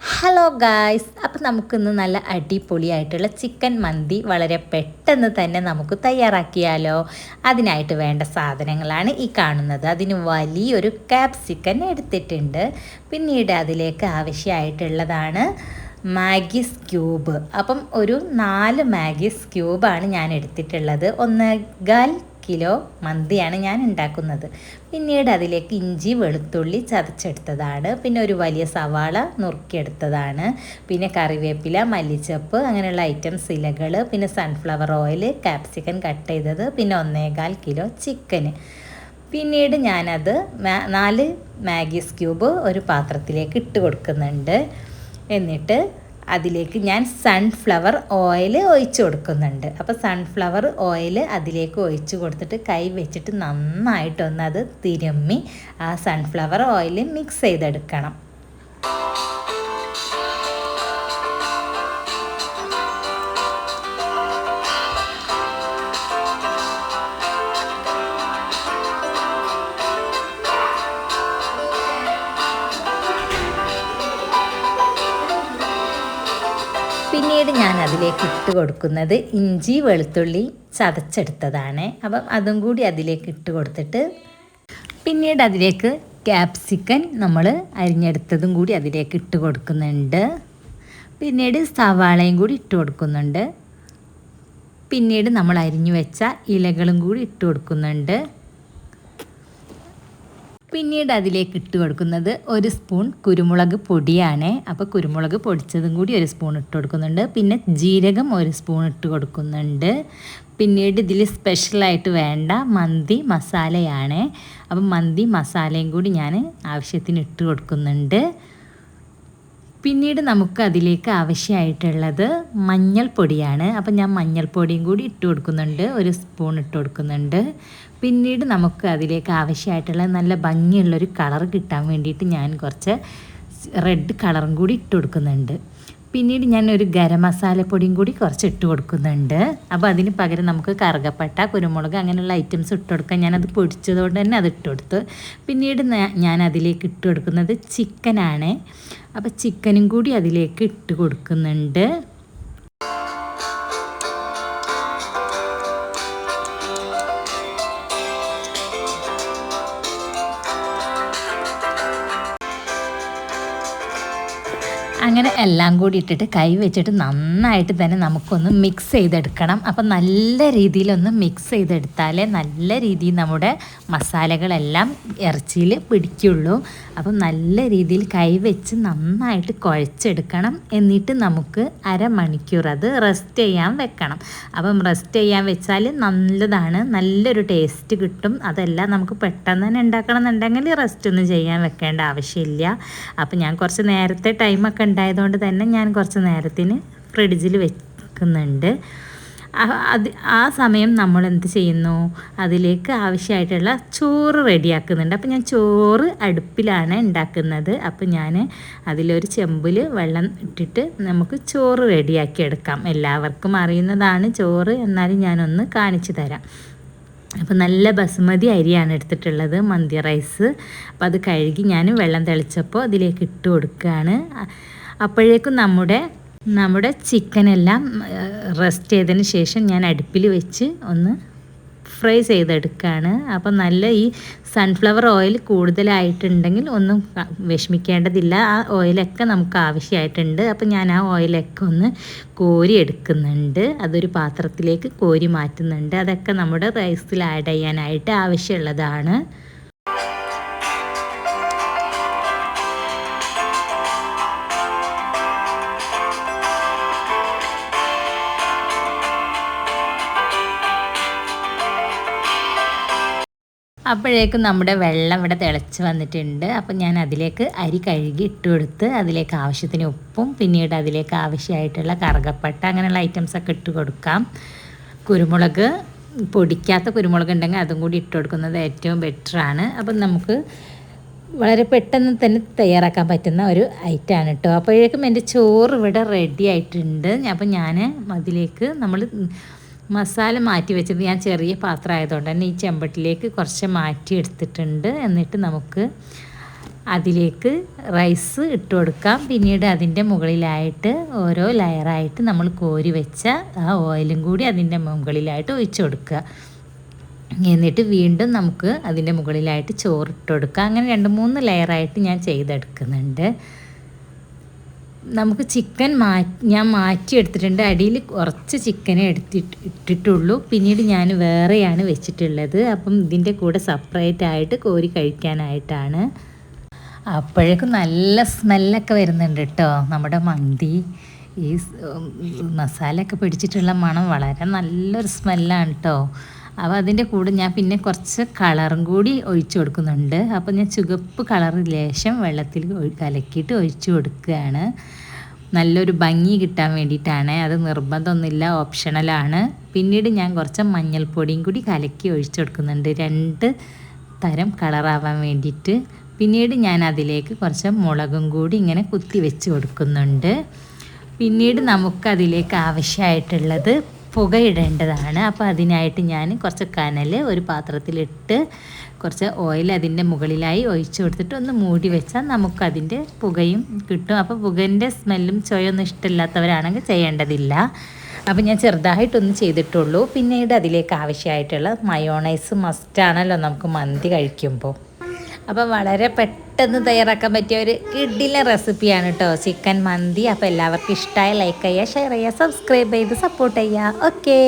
Hello guys, അപ്പോൾ നമുക്കിന്ന് നല്ല അടിപൊളിയായിട്ടുള്ള ചിക്കൻ മന്തി വളരെ പെട്ടെന്ന് തന്നെ നമുക്ക് തയ്യാറാക്കിയാലോ. അതിനായിട്ട് വേണ്ട സാധനങ്ങളാണ് ഈ കാണുന്നത്. അതിന് വലിയൊരു ക്യാപ്സിക്കൻ എടുത്തിട്ടുണ്ട്. പിന്നീട് അതിലേക്ക് ആവശ്യമായിട്ടുള്ളതാണ് മാഗീസ് ക്യൂബ്. അപ്പം ഒരു 4 മാഗീസ് ക്യൂബാണ് ഞാൻ എടുത്തിട്ടുള്ളത്. 1.25 കിലോ മന്തിയാണ് ഞാൻ ഉണ്ടാക്കുന്നത്. പിന്നീട് അതിലേക്ക് ഇഞ്ചി വെളുത്തുള്ളി ചതച്ചെടുത്തതാണ്. പിന്നെ ഒരു വലിയ സവാള നുറുക്കിയെടുത്തതാണ്. പിന്നെ കറിവേപ്പില, മല്ലിച്ചപ്പ്, അങ്ങനെയുള്ള ഐറ്റംസ്, ഇലകൾ, പിന്നെ സൺഫ്ലവർ ഓയിൽ, ക്യാപ്സിക്കൻ കട്ട് ചെയ്തത്, പിന്നെ 1.25 കിലോ ചിക്കന്. പിന്നീട് ഞാനത് 4 മാഗീസ് ക്യൂബ് ഒരു പാത്രത്തിലേക്ക് ഇട്ട് കൊടുക്കുന്നുണ്ട്. എന്നിട്ട് അതിലേക്ക് ഞാൻ സൺഫ്ലവർ ഓയിൽ ഒഴിച്ച് കൊടുക്കുന്നുണ്ട്. അപ്പോൾ സൺഫ്ലവർ ഓയിൽ അതിലേക്ക് ഒഴിച്ച് കൊടുത്തിട്ട് കൈ വെച്ചിട്ട് നന്നായിട്ടൊന്ന് അത് തിരുമ്മി ആ സൺഫ്ലവർ ഓയിൽ മിക്സ് ചെയ്തെടുക്കണം. പിന്നീട് ഞാൻ അതിലേക്ക് ഇട്ട് കൊടുക്കുന്നത് ഇഞ്ചി വെളുത്തുള്ളി ചതച്ചെടുത്തതാണ്. അപ്പം അതും കൂടി അതിലേക്ക് ഇട്ട് കൊടുത്തിട്ട് പിന്നീട് അതിലേക്ക് ക്യാപ്സിക്കൻ നമ്മൾ അരിഞ്ഞെടുത്തതും കൂടി അതിലേക്ക് ഇട്ട് കൊടുക്കുന്നുണ്ട്. പിന്നീട് സവാളയും കൂടി ഇട്ട് കൊടുക്കുന്നുണ്ട്. പിന്നീട് നമ്മൾ അരിഞ്ഞു വെച്ച ഇലകളും കൂടി ഇട്ട് കൊടുക്കുന്നുണ്ട്. പിന്നീട് അതിലേക്ക് ഇട്ട് കൊടുക്കുന്നത് 1 സ്പൂൺ കുരുമുളക് പൊടിയാണ്. അപ്പോൾ കുരുമുളക് പൊടിച്ചതും കൂടി 1 സ്പൂൺ ഇട്ട് കൊടുക്കുന്നുണ്ട്. പിന്നെ ജീരകം 1 സ്പൂൺ ഇട്ട് കൊടുക്കുന്നുണ്ട്. പിന്നീട് ഇതിൽ സ്പെഷ്യലായിട്ട് വേണ്ട മന്തി മസാലയാണ്. അപ്പം മന്തി മസാലയും കൂടി ഞാൻ ആവശ്യത്തിന് ഇട്ട് കൊടുക്കുന്നുണ്ട്. പിന്നീട് നമുക്ക് അതിലേക്ക് ആവശ്യമായിട്ടുള്ളത് മഞ്ഞൾപ്പൊടിയാണ്. അപ്പം ഞാൻ മഞ്ഞൾപ്പൊടിയും കൂടി ഇട്ട് കൊടുക്കുന്നുണ്ട്. 1 സ്പൂൺ ഇട്ട് കൊടുക്കുന്നുണ്ട്. പിന്നീട് നമുക്ക് അതിലേക്ക് ആവശ്യമായിട്ടുള്ള നല്ല ഭംഗിയുള്ളൊരു കളർ കിട്ടാൻ വേണ്ടിയിട്ട് ഞാൻ കുറച്ച് റെഡ് കളറും കൂടി ഇട്ട് കൊടുക്കുന്നുണ്ട്. പിന്നീട് ഞാൻ ഒരു ഗരം മസാലപ്പൊടിയും കൂടി കുറച്ച് ഇട്ട് കൊടുക്കുന്നുണ്ട്. അപ്പോൾ അതിന് പകരം നമുക്ക് കറുകപ്പട്ട, കുരുമുളക് അങ്ങനെയുള്ള ഐറ്റംസ് ഇട്ട് കൊടുക്കാം. ഞാനത് പൊടിച്ചതുകൊണ്ട് തന്നെ അത് ഇട്ട് കൊടുത്തു. പിന്നീട് ഞാൻ അതിലേക്ക് ഇട്ട് കൊടുക്കുന്നത് ചിക്കനാണ്. അപ്പോൾ ചിക്കനും കൂടി അതിലേക്ക് ഇട്ട് കൊടുക്കുന്നുണ്ട്. അങ്ങനെ എല്ലാം കൂടി ഇട്ടിട്ട് കൈ വെച്ചിട്ട് നന്നായിട്ട് തന്നെ നമുക്കൊന്ന് മിക്സ് ചെയ്തെടുക്കണം. അപ്പം നല്ല രീതിയിലൊന്ന് മിക്സ് ചെയ്തെടുത്താലേ നല്ല രീതിയിൽ നമ്മുടെ മസാലകളെല്ലാം ഇറച്ചിയിൽ പിടിക്കുള്ളൂ. അപ്പം നല്ല രീതിയിൽ കൈ വെച്ച് നന്നായിട്ട് കുഴച്ചെടുക്കണം. എന്നിട്ട് നമുക്ക് അരമണിക്കൂർ അത് റെസ്റ്റ് ചെയ്യാൻ വെക്കണം. അപ്പം റെസ്റ്റ് ചെയ്യാൻ വെച്ചാൽ നല്ലതാണ്, നല്ലൊരു ടേസ്റ്റ് കിട്ടും. അതെല്ലാം നമുക്ക് പെട്ടെന്ന് തന്നെ ഉണ്ടാക്കണം എന്നുണ്ടെങ്കിൽ റെസ്റ്റ് ഒന്നും ചെയ്യാൻ വെക്കേണ്ട ആവശ്യമില്ല. അപ്പം ഞാൻ കുറച്ച് നേരത്തെ ടൈമൊക്കെ ഉണ്ടായതുകൊണ്ട് തന്നെ ഞാൻ കുറച്ച് നേരത്തിന് ഫ്രിഡ്ജിൽ വെക്കുന്നുണ്ട്. ആ സമയം നമ്മൾ എന്ത് ചെയ്യുന്നു, അതിലേക്ക് ആവശ്യമായിട്ടുള്ള ചോറ് റെഡിയാക്കുന്നുണ്ട്. അപ്പോൾ ഞാൻ ചോറ് അടുപ്പിലാണ് ഉണ്ടാക്കുന്നത്. അപ്പോൾ ഞാൻ അതിലൊരു ചെമ്പിൽ വെള്ളം ഇട്ടിട്ട് നമുക്ക് ചോറ് റെഡിയാക്കി എടുക്കാം. എല്ലാവർക്കും അറിയുന്നതാണ് ചോറ്, എന്നാലും ഞാനൊന്ന് കാണിച്ചു തരാം. അപ്പോൾ നല്ല ബസുമതി അരിയാണ് എടുത്തിട്ടുള്ളത്, മന്തി റൈസ്. അപ്പോൾ അത് കഴുകി ഞാൻ വെള്ളം തെളിച്ചപ്പോൾ അതിലേക്ക് ഇട്ട് കൊടുക്കുകയാണ്. അപ്പോഴേക്കും നമ്മുടെ ചിക്കനെല്ലാം റെസ്റ്റ് ചെയ്തതിന് ശേഷം ഞാൻ അടുപ്പിൽ വെച്ച് ഒന്ന് ഫ്രൈ ചെയ്തെടുക്കുകയാണ്. അപ്പം നല്ല ഈ സൺഫ്ലവർ ഓയിൽ കൂടുതലായിട്ടുണ്ടെങ്കിൽ ഒന്നും വിഷമിക്കേണ്ടതില്ല. ആ ഓയിലൊക്കെ നമുക്ക് ആവശ്യമായിട്ടുണ്ട്. അപ്പം ഞാൻ ആ ഓയിലൊക്കെ ഒന്ന് കോരി എടുക്കുന്നുണ്ട്. അതൊരു പാത്രത്തിലേക്ക് കോരി മാറ്റുന്നുണ്ട്. അതൊക്കെ നമ്മുടെ റൈസിൽ ആഡ് ചെയ്യാനായിട്ട് ആവശ്യമുള്ളതാണ്. അപ്പോഴേക്കും നമ്മുടെ വെള്ളം ഇവിടെ തിളച്ച് വന്നിട്ടുണ്ട്. അപ്പം ഞാൻ അതിലേക്ക് അരി കഴുകി ഇട്ട് കൊടുത്ത് അതിലേക്ക് ആവശ്യത്തിന് ഉപ്പും പിന്നീട് അതിലേക്ക് ആവശ്യമായിട്ടുള്ള കറുകപ്പട്ട അങ്ങനെയുള്ള ഐറ്റംസൊക്കെ ഇട്ട് കൊടുക്കാം. കുരുമുളക്, പൊടിക്കാത്ത കുരുമുളക് ഉണ്ടെങ്കിൽ അതും കൂടി ഇട്ട് കൊടുക്കുന്നത് ഏറ്റവും ബെറ്ററാണ്. അപ്പം നമുക്ക് വളരെ പെട്ടെന്ന് തന്നെ തയ്യാറാക്കാൻ പറ്റുന്ന ഒരു ഐറ്റമാണ് കേട്ടോ. അപ്പോഴേക്കും എൻ്റെ ചോറ് ഇവിടെ റെഡി ആയിട്ടുണ്ട്. അപ്പം ഞാൻ അതിലേക്ക് നമ്മൾ മസാല മാറ്റി വെച്ചത് ഞാൻ ചെറിയ പാത്രം ആയതുകൊണ്ട് തന്നെ ഈ ചെമ്പട്ടിലേക്ക് കുറച്ച് മാറ്റി എടുത്തിട്ടുണ്ട്. എന്നിട്ട് നമുക്ക് അതിലേക്ക് റൈസ് ഇട്ട് കൊടുക്കാം. പിന്നീട് അതിൻ്റെ മുകളിലായിട്ട് ഓരോ ലെയറായിട്ട് നമ്മൾ കോരി വെച്ച ആ ഓയിലും കൂടി അതിൻ്റെ മുകളിലായിട്ട് ഒഴിച്ചു കൊടുക്കുക. എന്നിട്ട് വീണ്ടും നമുക്ക് അതിൻ്റെ മുകളിലായിട്ട് ചോറിട്ട് കൊടുക്കുക. അങ്ങനെ 2-3 ലെയറായിട്ട് ഞാൻ ചെയ്തെടുക്കുന്നുണ്ട്. നമുക്ക് ചിക്കൻ ഞാൻ മാറ്റിയെടുത്തിട്ടുണ്ട്. അടിയിൽ കുറച്ച് ചിക്കനെ ഇട്ടിട്ടുള്ളൂ. പിന്നീട് ഞാൻ വേറെയാണ് വെച്ചിട്ടുള്ളത്. അപ്പം ഇതിൻ്റെ കൂടെ സെപ്പറേറ്റ് ആയിട്ട് കോരി കഴിക്കാനായിട്ടാണ്. അപ്പോഴേക്കും നല്ല സ്മെല്ലൊക്കെ വരുന്നുണ്ട് കേട്ടോ. നമ്മുടെ മന്തി ഈ മസാലയൊക്കെ പിടിച്ചിട്ടുള്ള മണം വളരെ നല്ലൊരു സ്മെല്ലാണ് കേട്ടോ. അപ്പോൾ അതിൻ്റെ കൂടെ ഞാൻ പിന്നെ കുറച്ച് കളറും കൂടി ഒഴിച്ചു കൊടുക്കുന്നുണ്ട്. അപ്പോൾ ഞാൻ ചുവപ്പ് കളർ ലേശം വെള്ളത്തിൽ കലക്കിയിട്ട് ഒഴിച്ചു കൊടുക്കുകയാണ്. നല്ലൊരു ഭംഗി കിട്ടാൻ വേണ്ടിയിട്ടാണ്. അത് നിർബന്ധമൊന്നുമില്ല, ഓപ്ഷണലാണ്. പിന്നീട് ഞാൻ കുറച്ച് മഞ്ഞൾപ്പൊടിയും കൂടി കലക്കി ഒഴിച്ചു കൊടുക്കുന്നുണ്ട്, 2 തരം കളറാവാൻ വേണ്ടിയിട്ട്. പിന്നീട് ഞാൻ അതിലേക്ക് കുറച്ച് മുളകും കൂടി ഇങ്ങനെ കുത്തി വെച്ച് കൊടുക്കുന്നുണ്ട്. പിന്നീട് നമുക്കതിലേക്ക് ആവശ്യമായിട്ടുള്ളത് പുകയിടേണ്ടതാണ്. അപ്പോൾ അതിനായിട്ട് ഞാൻ കുറച്ച് കനൽ ഒരു പാത്രത്തിലിട്ട് കുറച്ച് ഓയിൽ അതിൻ്റെ മുകളിലായി ഒഴിച്ചു കൊടുത്തിട്ട് ഒന്ന് മൂടി വെച്ചാൽ നമുക്കതിൻ്റെ പുകയും കിട്ടും. അപ്പോൾ പുകൻ്റെ സ്മെല്ലും ചൊയൊന്നും ഇഷ്ടമില്ലാത്തവരാണെങ്കിൽ ചെയ്യേണ്ടതില്ല. അപ്പോൾ ഞാൻ ചെറുതായിട്ടൊന്ന് ചെയ്തിട്ടുള്ളൂ. പിന്നീട് അതിലേക്ക് ആവശ്യമായിട്ടുള്ള മയോണൈസ് മസ്റ്റാണല്ലോ നമുക്ക് മന്തി കഴിക്കുമ്പോൾ. അപ്പോൾ വളരെ പെട്ടെന്ന് തയ്യാറാക്കാൻ പറ്റിയ ഒരു കിടിലൻ റെസിപ്പിയാണ് കേട്ടോ ചിക്കൻ മന്തി. അപ്പോൾ എല്ലാവർക്കും ഇഷ്ടമായ ലൈക്ക് ചെയ്യുക, ഷെയർ ചെയ്യുക, സബ്സ്ക്രൈബ് ചെയ്ത് സപ്പോർട്ട് ചെയ്യുക. ഓക്കേ.